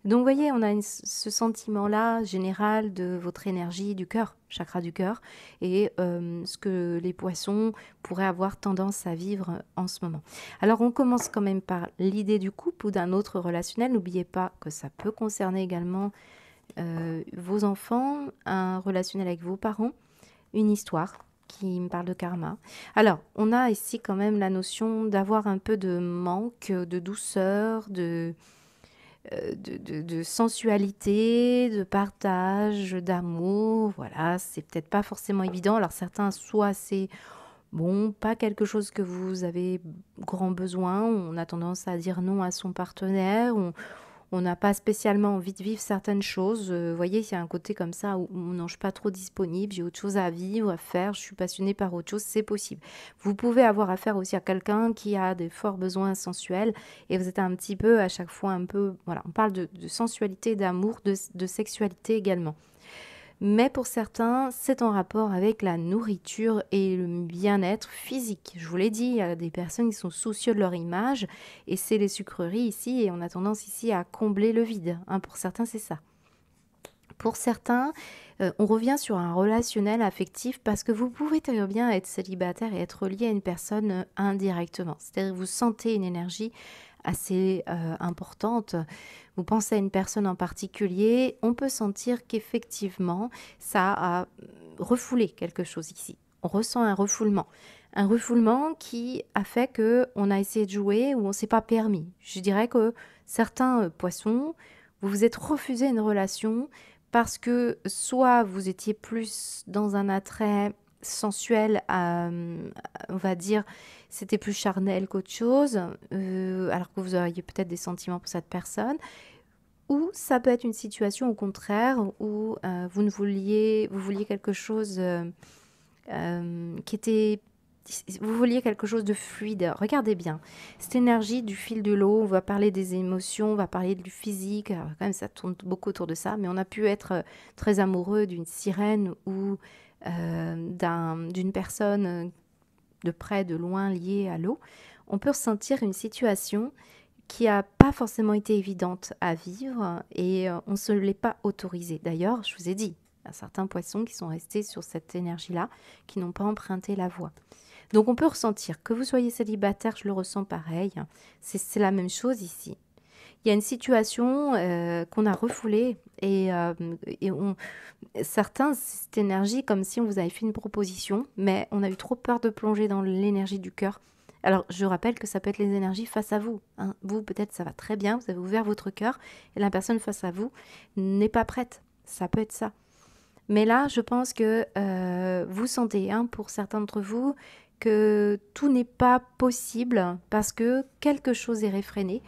Donc, vous voyez, on a ce sentiment-là général de votre énergie du cœur, chakra du cœur, et ce que les poissons pourraient avoir tendance à vivre en ce moment. Alors, on commence quand même par l'idée du couple ou d'un autre relationnel. N'oubliez pas que ça peut concerner également vos enfants, un relationnel avec vos parents, une histoire qui me parle de karma. Alors, on a ici quand même la notion d'avoir un peu de manque, de douceur, de sensualité, de partage, d'amour. Voilà, c'est peut-être pas forcément évident. Alors, certains, soit c'est bon, pas quelque chose que vous avez grand besoin, on a tendance à dire non à son partenaire, on n'a pas spécialement envie de vivre certaines choses. Vous voyez, il y a un côté comme ça où non, je suis pas trop disponible, j'ai autre chose à vivre, à faire, je suis passionnée par autre chose, c'est possible. Vous pouvez avoir affaire aussi à quelqu'un qui a des forts besoins sensuels et vous êtes un petit peu, à chaque fois, un peu... Voilà, on parle de sensualité, d'amour, de sexualité également. Mais pour certains, c'est en rapport avec la nourriture et le bien-être physique. Je vous l'ai dit, il y a des personnes qui sont soucieux de leur image et c'est les sucreries ici et on a tendance ici à combler le vide. Hein, pour certains, c'est ça. Pour certains, on revient sur un relationnel affectif parce que vous pouvez très bien être célibataire et être lié à une personne indirectement. C'est-à-dire que vous sentez une énergie assez importante. Vous pensez à une personne en particulier, on peut sentir qu'effectivement, ça a refoulé quelque chose ici. On ressent un refoulement. Un refoulement qui a fait qu'on a essayé de jouer ou on ne s'est pas permis. Je dirais que certains poissons, vous vous êtes refusé une relation parce que soit vous étiez plus dans un attrait sensuel, on va dire, c'était plus charnel qu'autre chose, alors que vous auriez peut-être des sentiments pour cette personne. Ou ça peut être une situation au contraire où vous vouliez quelque chose qui était, vous vouliez quelque chose de fluide. Regardez bien, cette énergie du fil de l'eau, on va parler des émotions, on va parler du physique, alors quand même ça tourne beaucoup autour de ça, mais on a pu être très amoureux d'une sirène ou d'une personne de près, de loin liée à l'eau. On peut ressentir une situation qui n'a pas forcément été évidente à vivre et on ne se l'est pas autorisé. D'ailleurs, je vous ai dit, il y a certains poissons qui sont restés sur cette énergie-là, qui n'ont pas emprunté la voie. Donc on peut ressentir, que vous soyez célibataire, je le ressens pareil, c'est la même chose ici. Il y a une situation qu'on a refoulée et certains, cette énergie, comme si on vous avait fait une proposition, mais on a eu trop peur de plonger dans l'énergie du cœur. Alors, je rappelle que ça peut être les énergies face à vous. Hein. Vous, peut-être, ça va très bien, vous avez ouvert votre cœur et la personne face à vous n'est pas prête. Ça peut être ça. Mais là, je pense que vous sentez, hein, pour certains d'entre vous, que tout n'est pas possible parce que quelque chose est réfréné,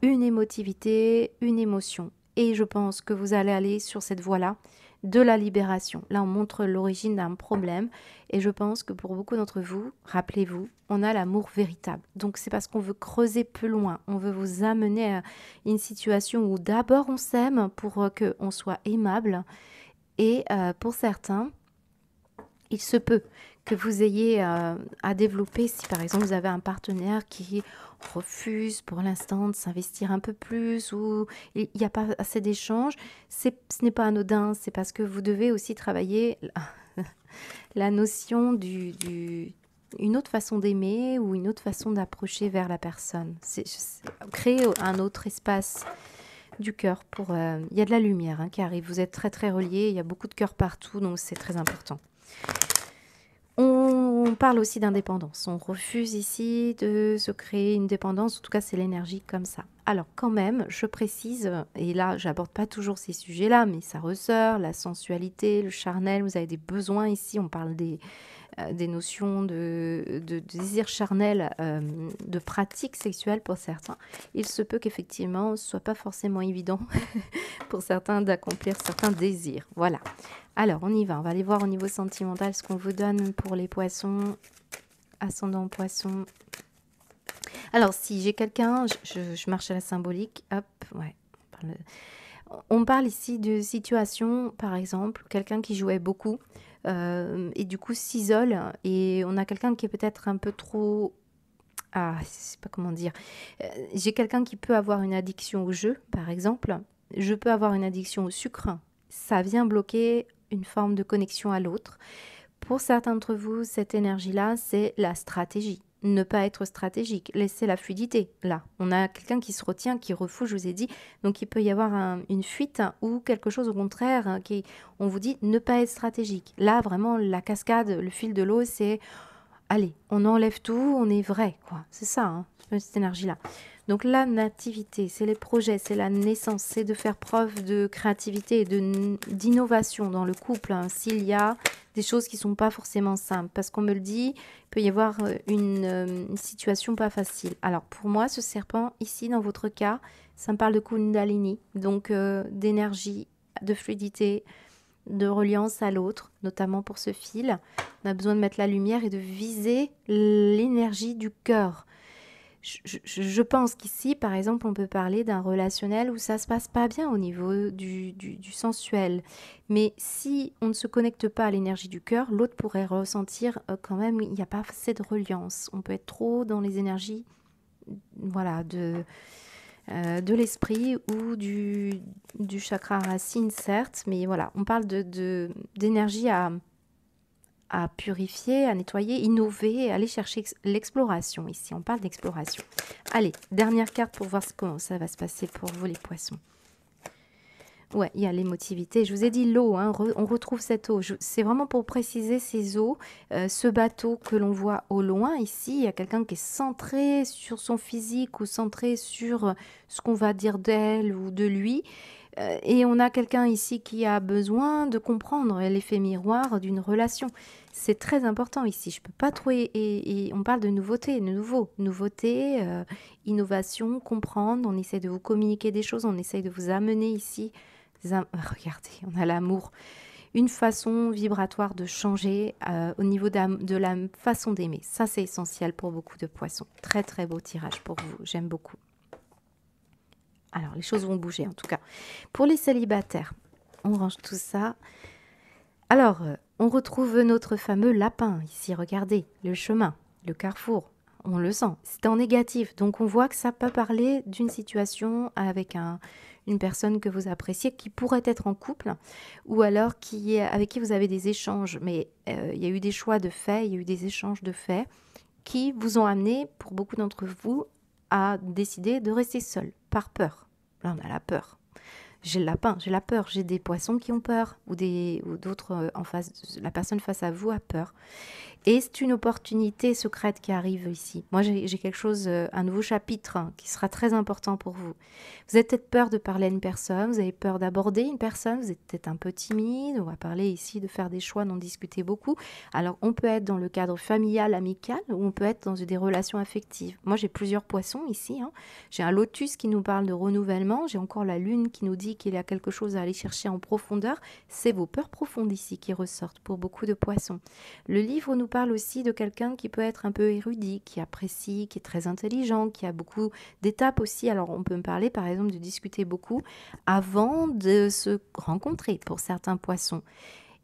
une émotivité, une émotion. Et je pense que vous allez aller sur cette voie-là de la libération. Là, on montre l'origine d'un problème et je pense que pour beaucoup d'entre vous, rappelez-vous, on a l'amour véritable. Donc, c'est parce qu'on veut creuser plus loin. On veut vous amener à une situation où d'abord on s'aime pour qu'on soit aimable et pour certains, il se peut que vous ayez à développer, si par exemple vous avez un partenaire qui refuse pour l'instant de s'investir un peu plus ou il n'y a pas assez d'échanges, ce n'est pas anodin, c'est parce que vous devez aussi travailler la notion une autre façon d'aimer ou une autre façon d'approcher vers la personne. C'est créer un autre espace du cœur pour... il y a de la lumière qui arrive, vous êtes très très reliés, il y a beaucoup de cœur partout, donc c'est très important. On parle aussi d'indépendance. On refuse ici de se créer une dépendance. En tout cas, c'est l'énergie comme ça. Alors, quand même, je précise, et là, j'aborde pas toujours ces sujets-là, mais ça ressort, la sensualité, le charnel, vous avez des besoins ici. On parle des notions de désir charnel, de pratique sexuelle pour certains. Il se peut qu'effectivement, ce soit pas forcément évident pour certains d'accomplir certains désirs. Voilà. Alors, on y va. On va aller voir au niveau sentimental ce qu'on vous donne pour les poissons, ascendant poisson. Alors, si j'ai quelqu'un, je marche à la symbolique. Hop, ouais. On parle ici de situation, par exemple, quelqu'un qui jouait beaucoup et du coup s'isole et on a quelqu'un qui est peut-être un peu trop... Ah, je sais pas comment dire. J'ai quelqu'un qui peut avoir une addiction au jeu, par exemple. Je peux avoir une addiction au sucre. Ça vient bloquer une forme de connexion à l'autre. Pour certains d'entre vous, cette énergie-là, c'est la stratégie. Ne pas être stratégique, laisser la fluidité. Là, on a quelqu'un qui se retient, qui refoule, je vous ai dit. Donc, il peut y avoir une fuite ou quelque chose au contraire qui, on vous dit, ne pas être stratégique. Là, vraiment, la cascade, le fil de l'eau, c'est, allez, on enlève tout, on est vrai, quoi. C'est ça, cette énergie-là. Donc la nativité, c'est les projets, c'est la naissance, c'est de faire preuve de créativité et d'innovation dans le couple. S'il y a des choses qui ne sont pas forcément simples, parce qu'on me le dit, il peut y avoir une situation pas facile. Alors pour moi, ce serpent, ici dans votre cas, ça me parle de Kundalini, donc d'énergie, de fluidité, de reliance à l'autre, notamment pour ce fil. On a besoin de mettre la lumière et de viser l'énergie du cœur. Je pense qu'ici, par exemple, on peut parler d'un relationnel où ça se passe pas bien au niveau du sensuel. Mais si on ne se connecte pas à l'énergie du cœur, l'autre pourrait ressentir quand même il n'y a pas assez de reliance. On peut être trop dans les énergies voilà, de l'esprit ou du chakra racine, certes. Mais voilà, on parle d'énergie à purifier, à nettoyer, innover, aller chercher l'exploration. Ici, on parle d'exploration. Allez, dernière carte pour voir comment ça va se passer pour vous les poissons. Ouais, il y a l'émotivité. Je vous ai dit l'eau, hein, on retrouve cette eau. C'est vraiment pour préciser ces eaux. Ce bateau que l'on voit au loin, ici, il y a quelqu'un qui est centré sur son physique ou centré sur ce qu'on va dire d'elle ou de lui. Et on a quelqu'un ici qui a besoin de comprendre l'effet miroir d'une relation. C'est très important ici. Je peux pas trouver. Et on parle de nouveauté, de nouveau. Nouveauté, innovation, comprendre. On essaie de vous communiquer des choses. On essaie de vous amener ici. Regardez, on a l'amour. Une façon vibratoire de changer au niveau de la façon d'aimer. Ça, c'est essentiel pour beaucoup de poissons. Très, très beau tirage pour vous. J'aime beaucoup. Alors, les choses vont bouger en tout cas. Pour les célibataires, on range tout ça. Alors, on retrouve notre fameux lapin ici. Regardez, le chemin, le carrefour. On le sent. C'est en négatif. Donc, on voit que ça peut parler d'une situation avec une personne que vous appréciez qui pourrait être en couple ou alors avec qui vous avez des échanges. Mais il y a eu des choix de faits, il y a eu des échanges de faits qui vous ont amené, pour beaucoup d'entre vous, à décider de rester seul, par peur. Là, on a la peur. J'ai le lapin, j'ai la peur, j'ai des poissons qui ont peur, ou d'autres en face, la personne face à vous a peur. Et c'est une opportunité secrète qui arrive ici. Moi, j'ai quelque chose, un nouveau chapitre qui sera très important pour vous. Vous avez peut-être peur de parler à une personne, vous avez peur d'aborder une personne, vous êtes peut-être un peu timide, on va parler ici de faire des choix, d'en discuter beaucoup. Alors, on peut être dans le cadre familial, amical, ou on peut être dans des relations affectives. Moi, j'ai plusieurs poissons ici. J'ai un lotus qui nous parle de renouvellement, j'ai encore la lune qui nous dit qu'il y a quelque chose à aller chercher en profondeur. C'est vos peurs profondes ici qui ressortent pour beaucoup de poissons. Le livre nous parle aussi de quelqu'un qui peut être un peu érudit, qui apprécie, qui est très intelligent, qui a beaucoup d'étapes aussi. Alors on peut me parler par exemple de discuter beaucoup avant de se rencontrer pour certains poissons.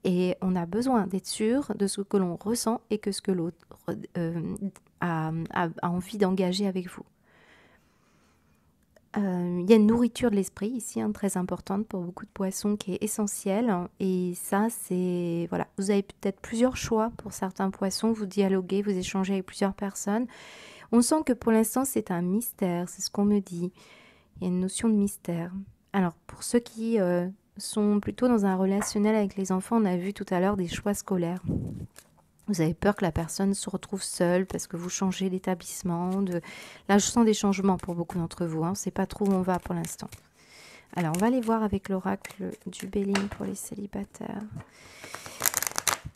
Et on a besoin d'être sûr de ce que l'on ressent et que ce que l'autre a envie d'engager avec vous. Il y a une nourriture de l'esprit ici, très importante pour beaucoup de poissons, qui est essentielle. Et ça, c'est... Voilà, vous avez peut-être plusieurs choix pour certains poissons. Vous dialoguez, vous échangez avec plusieurs personnes. On sent que pour l'instant, c'est un mystère. C'est ce qu'on me dit. Il y a une notion de mystère. Alors, pour ceux qui sont plutôt dans un relationnel avec les enfants, on a vu tout à l'heure des choix scolaires. Vous avez peur que la personne se retrouve seule parce que vous changez d'établissement. Là, je sens des changements pour beaucoup d'entre vous. On ne sait pas trop où on va pour l'instant. Alors, on va aller voir avec l'oracle du Béline pour les célibataires.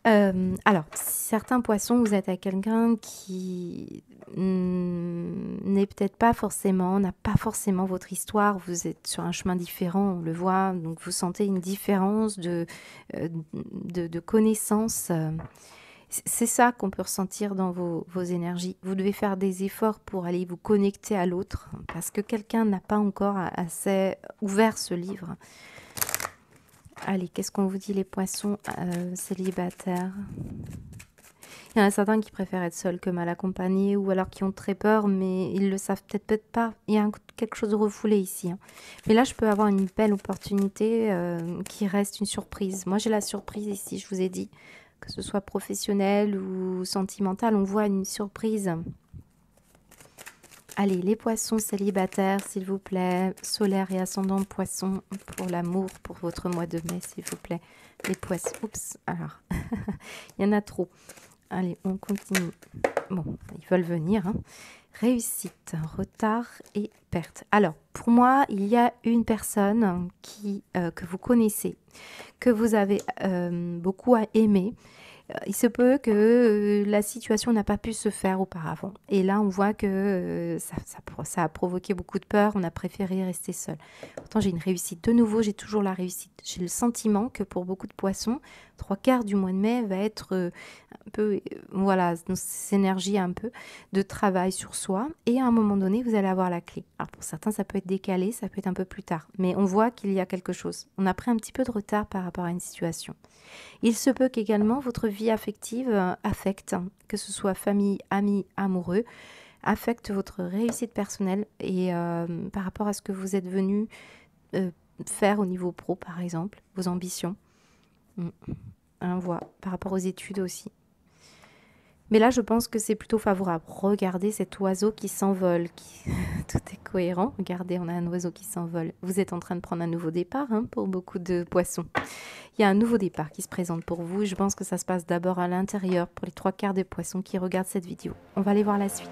Alors, certains poissons, vous êtes avec quelqu'un qui n'est peut-être pas forcément, n'a pas forcément votre histoire. Vous êtes sur un chemin différent, on le voit. Donc, vous sentez une différence de connaissances. C'est ça qu'on peut ressentir dans vos énergies. Vous devez faire des efforts pour aller vous connecter à l'autre parce que quelqu'un n'a pas encore assez ouvert ce livre. Allez, qu'est-ce qu'on vous dit les poissons célibataires? Il y en a certains qui préfèrent être seuls que mal accompagnés ou alors qui ont très peur mais ils le savent peut-être pas. Il y a quelque chose de refoulé ici. Mais là, je peux avoir une belle opportunité qui reste une surprise. Moi, j'ai la surprise ici, je vous ai dit. Que ce soit professionnel ou sentimental, on voit une surprise. Allez, les poissons célibataires, s'il vous plaît. Solaire et ascendant poisson pour l'amour, pour votre mois de mai, s'il vous plaît. Les poissons. Oups, alors, il y en a trop. Allez, on continue. Bon, ils veulent venir. Réussite, retard et perte. Alors, pour moi, il y a une personne que vous connaissez, que vous avez beaucoup aimé. Il se peut que la situation n'a pas pu se faire auparavant. Et là, on voit que ça a provoqué beaucoup de peur. On a préféré rester seul. Pourtant, j'ai une réussite. De nouveau, j'ai toujours la réussite. J'ai le sentiment que pour beaucoup de poissons, 3/4 du mois de mai va être un peu, voilà, dans ces énergies un peu de travail sur soi. Et à un moment donné, vous allez avoir la clé. Alors, pour certains, ça peut être décalé, ça peut être un peu plus tard. Mais on voit qu'il y a quelque chose. On a pris un petit peu de retard par rapport à une situation. Il se peut qu'également votre vie affective affecte, que ce soit famille, amis, amoureux, affecte votre réussite personnelle et par rapport à ce que vous êtes venu faire au niveau pro, par exemple, vos ambitions. On voit par rapport aux études aussi. Mais là, je pense que c'est plutôt favorable. Regardez cet oiseau qui s'envole. Tout est cohérent. Regardez, on a un oiseau qui s'envole. Vous êtes en train de prendre un nouveau départ hein, pour beaucoup de poissons. Il y a un nouveau départ qui se présente pour vous. Je pense que ça se passe d'abord à l'intérieur pour les 3/4 des poissons qui regardent cette vidéo. On va aller voir la suite.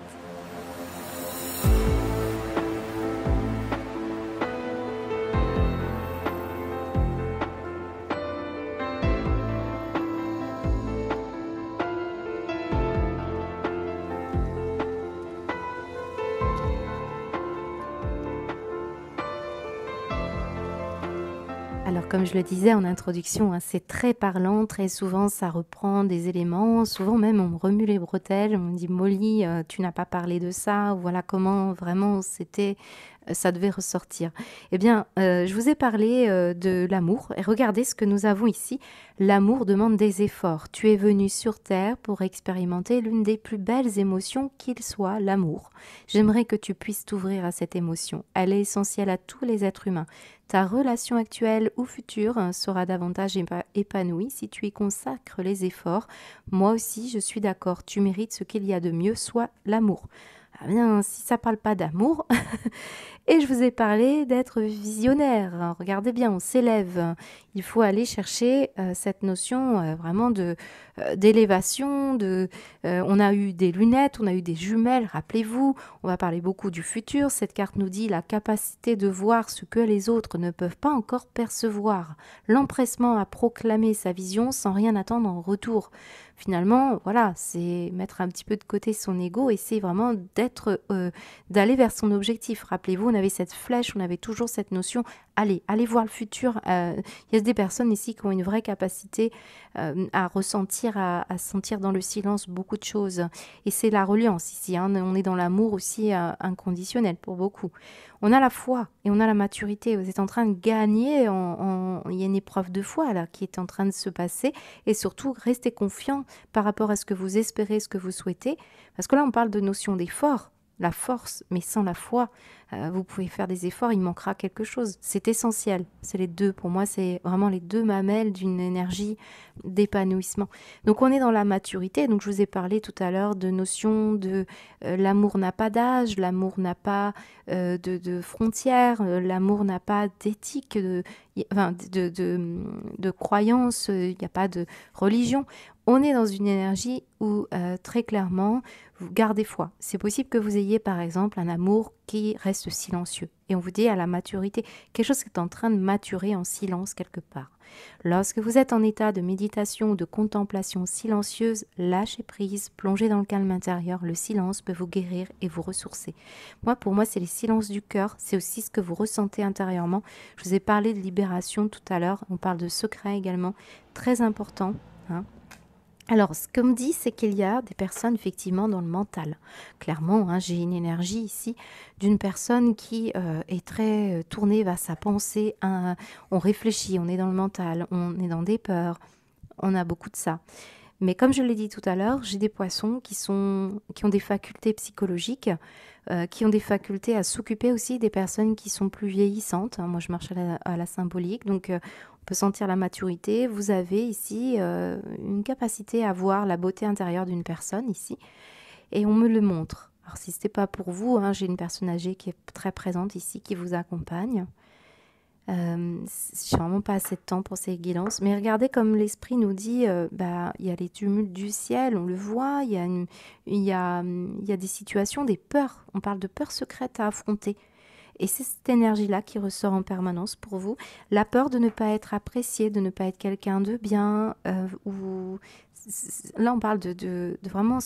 Alors, comme je le disais en introduction, hein, c'est très parlant, très souvent ça reprend des éléments, souvent même on me remue les bretelles, on me dit Molly, tu n'as pas parlé de ça, voilà comment vraiment c'était, ça devait ressortir. Eh bien, je vous ai parlé de l'amour, et regardez ce que nous avons ici. L'amour demande des efforts. Tu es venu sur Terre pour expérimenter l'une des plus belles émotions qu'il soit, l'amour. J'aimerais que tu puisses t'ouvrir à cette émotion. Elle est essentielle à tous les êtres humains. Ta relation actuelle ou future sera davantage épanouie si tu y consacres les efforts. Moi aussi, je suis d'accord, tu mérites ce qu'il y a de mieux, soit l'amour. Ah bien, si ça parle pas d'amour, et je vous ai parlé d'être visionnaire. Regardez bien, on s'élève. Il faut aller chercher cette notion vraiment d'élévation. On a eu des lunettes, on a eu des jumelles, rappelez-vous. On va parler beaucoup du futur. Cette carte nous dit la capacité de voir ce que les autres ne peuvent pas encore percevoir. L'empressement à proclamer sa vision sans rien attendre en retour. Finalement, voilà, c'est mettre un petit peu de côté son ego et c'est vraiment d'aller vers son objectif. Rappelez-vous, on avait cette flèche, on avait toujours cette notion, allez voir le futur. Il y a des personnes ici qui ont une vraie capacité à ressentir, à sentir dans le silence beaucoup de choses. Et c'est la reliance ici, hein. On est dans l'amour aussi inconditionnel pour beaucoup. On a la foi et on a la maturité. Vous êtes en train de gagner, il y a une épreuve de foi là qui est en train de se passer. Et surtout, restez confiant par rapport à ce que vous espérez, ce que vous souhaitez. Parce que là, on parle de notion d'effort, la force, mais sans la foi, vous pouvez faire des efforts, il manquera quelque chose. C'est essentiel. C'est les deux. Pour moi, c'est vraiment les deux mamelles d'une énergie d'épanouissement. Donc, on est dans la maturité. Donc, je vous ai parlé tout à l'heure de notion de l'amour n'a pas d'âge, l'amour n'a pas de frontières, l'amour n'a pas d'éthique, de croyance, il n'y a pas de religion. On est dans une énergie où très clairement, vous gardez foi. C'est possible que vous ayez par exemple un amour qui reste silencieux. Et on vous dit à la maturité, quelque chose qui est en train de maturer en silence quelque part. Lorsque vous êtes en état de méditation ou de contemplation silencieuse, lâchez prise, plongez dans le calme intérieur. Le silence peut vous guérir et vous ressourcer. Pour moi, c'est les silences du cœur. C'est aussi ce que vous ressentez intérieurement. Je vous ai parlé de libération tout à l'heure. On parle de secret également. Très important, hein. Alors, ce qu'on me dit, c'est qu'il y a des personnes effectivement dans le mental. Clairement, hein, j'ai une énergie ici d'une personne qui est très tournée vers sa pensée. On réfléchit, on est dans le mental, on est dans des peurs, on a beaucoup de ça. Mais comme je l'ai dit tout à l'heure, j'ai des poissons qui ont des facultés psychologiques, qui ont des facultés à s'occuper aussi des personnes qui sont plus vieillissantes. Moi, je marche à la symbolique, donc on peut sentir la maturité. Vous avez ici une capacité à voir la beauté intérieure d'une personne ici, et on me le montre. Alors, si ce n'était pas pour vous, hein, j'ai une personne âgée qui est très présente ici, qui vous accompagne. J'ai vraiment pas assez de temps pour ces guidances, mais regardez comme l'esprit nous dit, il y a les tumultes du ciel, on le voit, il y a des situations, des peurs, on parle de peurs secrètes à affronter. Et c'est cette énergie-là qui ressort en permanence pour vous. La peur de ne pas être apprécié, de ne pas être quelqu'un de bien. Là, on parle de vraiment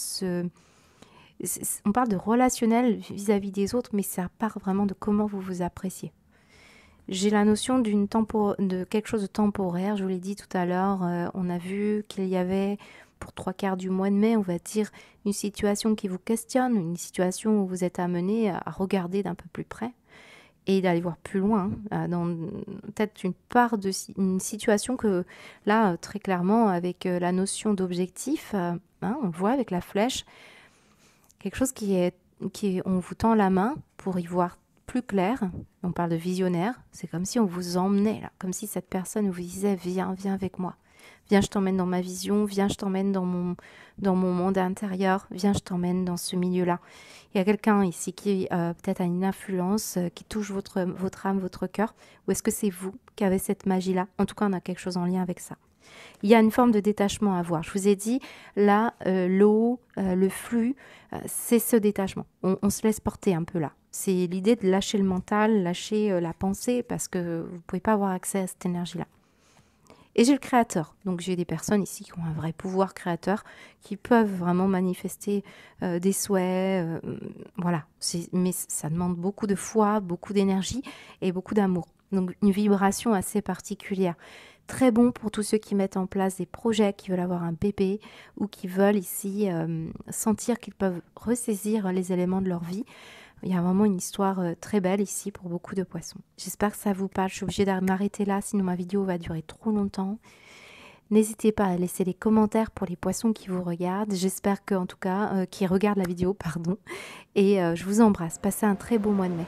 on parle de relationnel vis-à-vis des autres, mais ça part vraiment de comment vous vous appréciez. J'ai la notion de quelque chose de temporaire, je vous l'ai dit tout à l'heure, on a vu qu'il y avait pour 3/4 du mois de mai, on va dire, une situation qui vous questionne, une situation où vous êtes amené à regarder d'un peu plus près et d'aller voir plus loin, dans peut-être une situation que là, très clairement, avec la notion d'objectif, on le voit avec la flèche, quelque chose on vous tend la main pour y voir plus clair. On parle de visionnaire, c'est comme si on vous emmenait là, comme si cette personne vous disait viens avec moi. Viens, je t'emmène dans ma vision. Viens, je t'emmène dans mon monde intérieur. Viens, je t'emmène dans ce milieu-là. Il y a quelqu'un ici qui peut-être a une influence qui touche votre âme, votre cœur. Ou est-ce que c'est vous qui avez cette magie-là? En tout cas, on a quelque chose en lien avec ça. Il y a une forme de détachement à avoir. Je vous ai dit, là, l'eau, le flux, c'est ce détachement. On se laisse porter un peu là. C'est l'idée de lâcher le mental, lâcher la pensée, parce que vous ne pouvez pas avoir accès à cette énergie-là. Et j'ai le créateur. Donc j'ai des personnes ici qui ont un vrai pouvoir créateur, qui peuvent vraiment manifester des souhaits. Voilà. Mais ça demande beaucoup de foi, beaucoup d'énergie et beaucoup d'amour. Donc une vibration assez particulière. Très bon pour tous ceux qui mettent en place des projets, qui veulent avoir un bébé ou qui veulent ici sentir qu'ils peuvent ressaisir les éléments de leur vie. Il y a vraiment une histoire très belle ici pour beaucoup de poissons. J'espère que ça vous parle. Je suis obligée de m'arrêter là, sinon ma vidéo va durer trop longtemps. N'hésitez pas à laisser les commentaires pour les poissons qui vous regardent. J'espère qu'en tout cas, qui regardent la vidéo, pardon. Et je vous embrasse. Passez un très beau mois de mai.